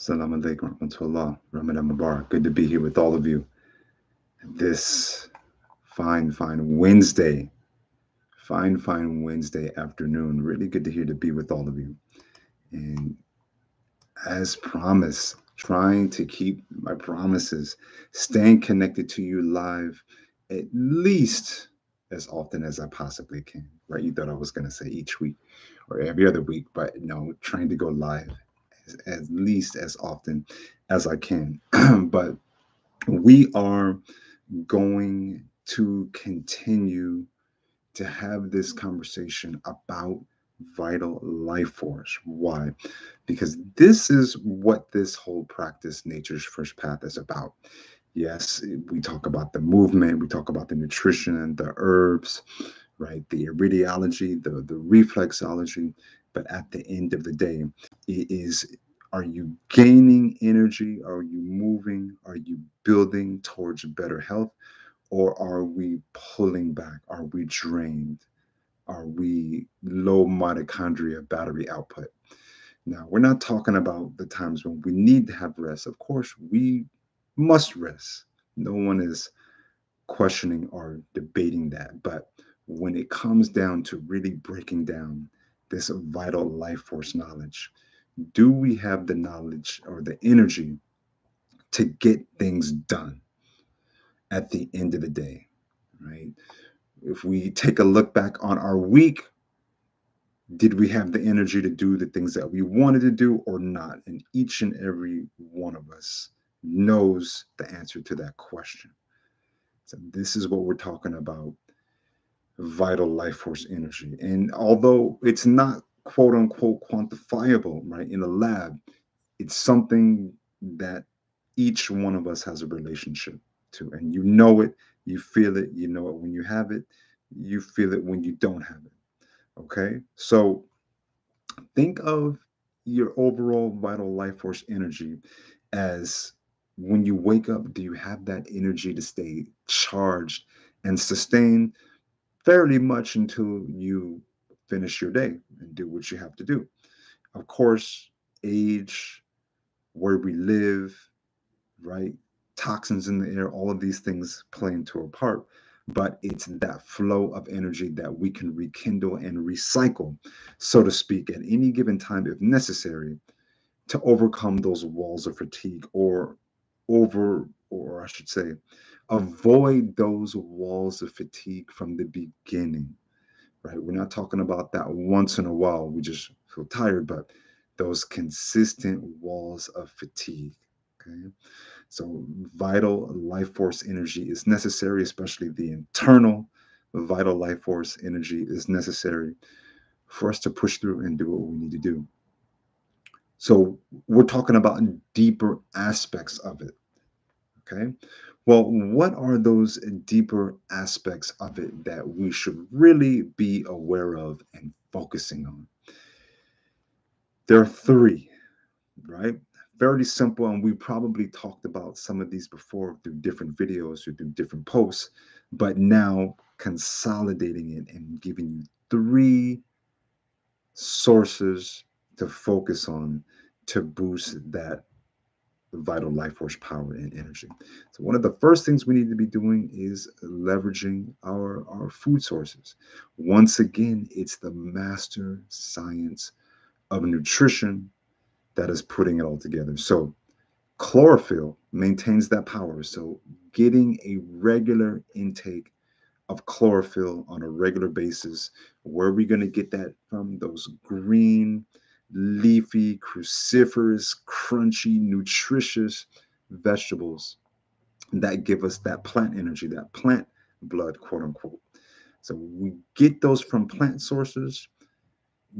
Assalamu alaikum warahmatullah. Ramadan Mubarak. Good to be here with all of you this fine Wednesday. Fine Wednesday afternoon. Really good to be with all of you. And as promised, trying to keep my promises, staying connected to you live at least as often as I possibly can. Right? You thought I was going to say each week or every other week, but no, trying to go live at least as often as I can. But we are going to continue to have this conversation about vital life force. Why? Because this is what this whole practice, Nature's First Path, is about. Yes, we talk about the movement, we talk about the nutrition, the herbs, right? The iridiology, the reflexology. But at the end of the day, it is, are you gaining energy? Are you moving? Are you building towards better health? Or are we pulling back? Are we drained? Are we low mitochondria battery output? Now, we're not talking about the times when we need to have rest. Of course, we must rest. No one is questioning or debating that. But when it comes down to really breaking down this vital life force knowledge, do we have the knowledge or the energy to get things done at the end of the day, right? If we take a look back on our week, did we have the energy to do the things that we wanted to do or not? And each and every one of us knows the answer to that question. So, this is what we're talking about, vital life force energy. And although it's not quote unquote quantifiable, right, in a lab, it's something that each one of us has a relationship to. And you know it, you feel it, you know it when you have it, you feel it when you don't have it. Okay. So think of your overall vital life force energy as, when you wake up, do you have that energy to stay charged and sustain fairly much until you finish your day and do what you have to do? Of course, age, where we live, right? Toxins in the air, all of these things play into a part. But it's that flow of energy that we can rekindle and recycle, so to speak, at any given time if necessary, to overcome those walls of fatigue, or I should say, avoid those walls of fatigue from the beginning, right? We're not talking about that once in a while, we just feel tired, but those consistent walls of fatigue. Okay. So, vital life force energy is necessary, especially the internal vital life force energy is necessary for us to push through and do what we need to do. So, we're talking about deeper aspects of it. Okay. Well, what are those deeper aspects of it that we should really be aware of and focusing on? There are three, right? Fairly simple. And we probably talked about some of these before through different videos or through different posts, but now consolidating it and giving you three sources to focus on to boost that vital life force power and energy. So one of the first things we need to be doing is leveraging our food sources. Once again, it's the master science of nutrition that is putting it all together. So chlorophyll maintains that power. So getting a regular intake of chlorophyll on a regular basis, where are we going to get that from? Those green, leafy, cruciferous, crunchy, nutritious vegetables that give us that plant energy, that plant blood, quote unquote. So we get those from plant sources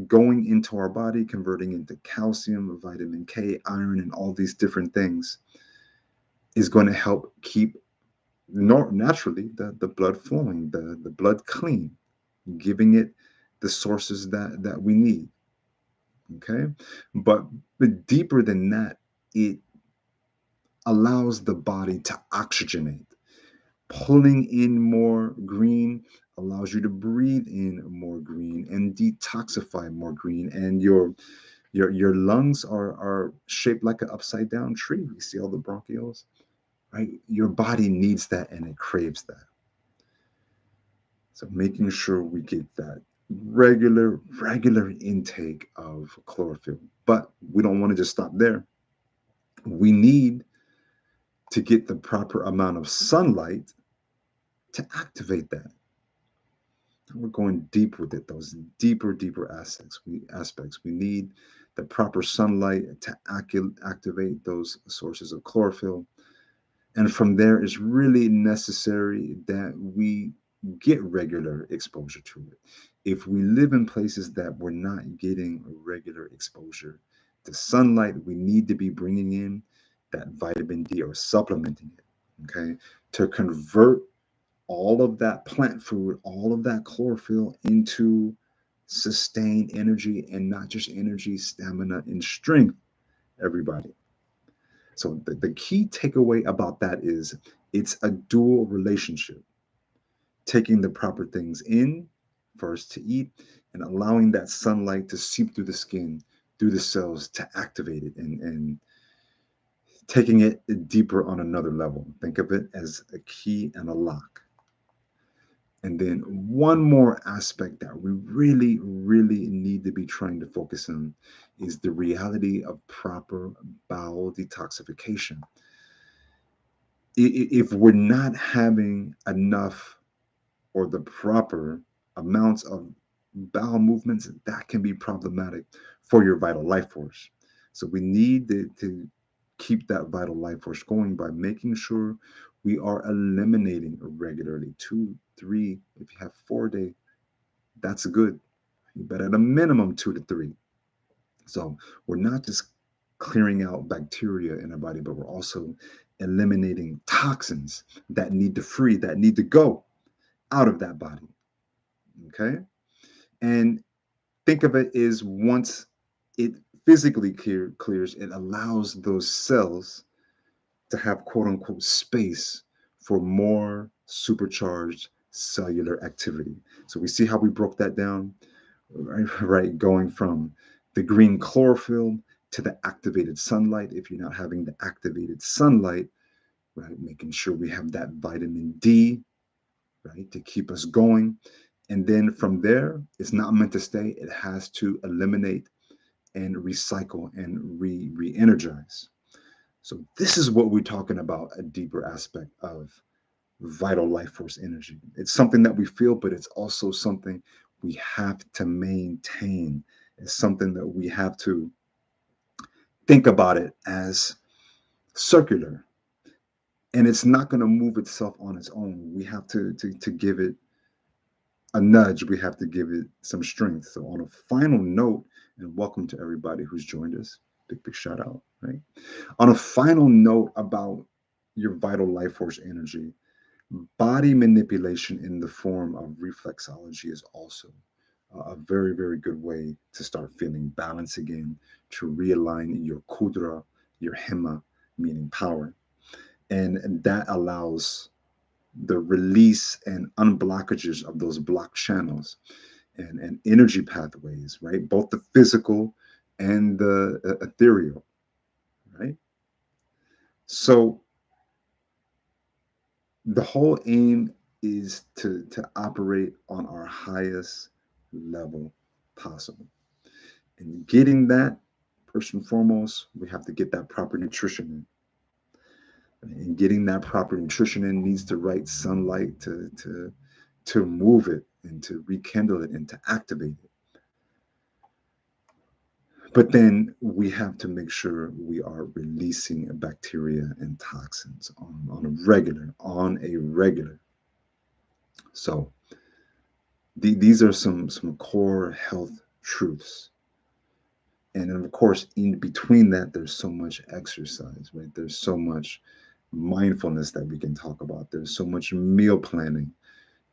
going into our body, converting into calcium, vitamin K, iron, and all these different things, is going to help keep naturally the blood flowing, the blood clean, giving it the sources that we need. Okay. But deeper than that, it allows the body to oxygenate. Pulling in more green allows you to breathe in more green and detoxify more green, and Your lungs are shaped like an upside down tree. You see all the bronchioles, right? Your body needs that and it craves that. So making sure we get that regular intake of chlorophyll. But we don't want to just stop there. We need to get the proper amount of sunlight to activate that. We're going deep with it, those deeper aspects. We need the proper sunlight to activate those sources of chlorophyll. And from there, it's really necessary that we get regular exposure to it. If we live in places that we're not getting regular exposure to sunlight, we need to be bringing in that vitamin D or supplementing it, okay, to convert all of that plant food, all of that chlorophyll into sustained energy, and not just energy, stamina, and strength, everybody. So the key takeaway about that is it's a dual relationship. Taking the proper things in first to eat and allowing that sunlight to seep through the skin, through the cells to activate it and taking it deeper on another level. Think of it as a key and a lock. And then one more aspect that we really need to be trying to focus on is the reality of proper bowel detoxification. If we're not having enough or the proper amounts of bowel movements, that can be problematic for your vital life force. So we need to keep that vital life force going by making sure we are eliminating regularly 2, 3. If you have 4 day, that's good. But at a minimum 2 to 3. So we're not just clearing out bacteria in our body, but we're also eliminating toxins that need to free, that need to go out of that body. Okay. And think of it as once it physically clears, it allows those cells to have quote unquote space for more supercharged cellular activity. So we see how we broke that down, right? Right, going from the green chlorophyll to the activated sunlight. If you're not having the activated sunlight, right, making sure we have that vitamin D, right, to keep us going. And then from there, it's not meant to stay. It has to eliminate and recycle and re-energize. So this is what we're talking about, a deeper aspect of vital life force energy. It's something that we feel, but it's also something we have to maintain. It's something that we have to think about it as circular. And it's not going to move itself on its own. We have to give it a nudge. We have to give it some strength. So on a final note, and welcome to everybody who's joined us. Big shout out, right? On a final note about your vital life force energy, body manipulation in the form of reflexology is also a very good way to start feeling balance again, to realign your kudra, your hema, meaning power. And that allows the release and unblockages of those blocked channels and energy pathways, right? Both the physical and the ethereal, right? So the whole aim is to operate on our highest level possible. And getting that, first and foremost, we have to get that proper nutrition in. And getting that proper nutrition in needs the right sunlight to move it and to rekindle it and to activate it. But then we have to make sure we are releasing bacteria and toxins on a regular. So these are some core health truths. And then of course, in between that, there's so much exercise, right? There's so much mindfulness that we can talk about. There's so much meal planning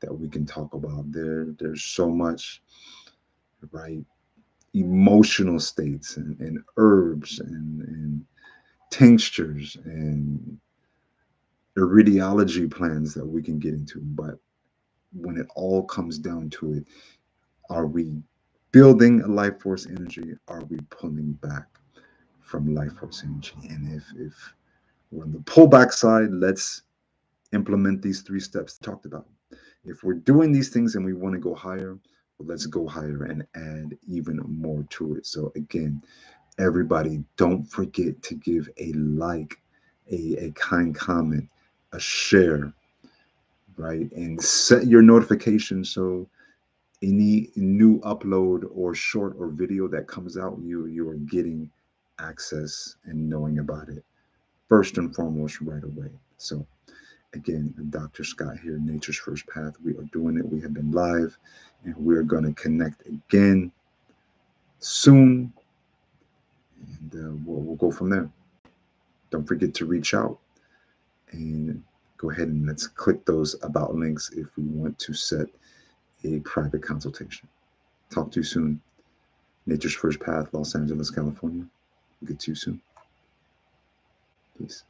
that we can talk about. There's so much, right? Emotional states and herbs and tinctures and iridiology plans that we can get into. But when it all comes down to it, are we building a life force energy? Are we pulling back from life force energy? And if we're on the pullback side, let's implement these 3 steps talked about. If we're doing these things and we want to go higher, well, let's go higher and add even more to it. So again, everybody, don't forget to give a like, a kind comment, a share, right? And set your notifications so any new upload or short or video that comes out, you are getting access and knowing about it first and foremost right away. So again, Dr. Scott here, Nature's First Path. We are doing it. We have been live, and we're going to connect again soon, and we'll go from there. Don't forget to reach out and go ahead and let's click those about links if we want to set a private consultation. Talk to you soon. Nature's First Path, Los Angeles, California. We'll get to you soon. Peace.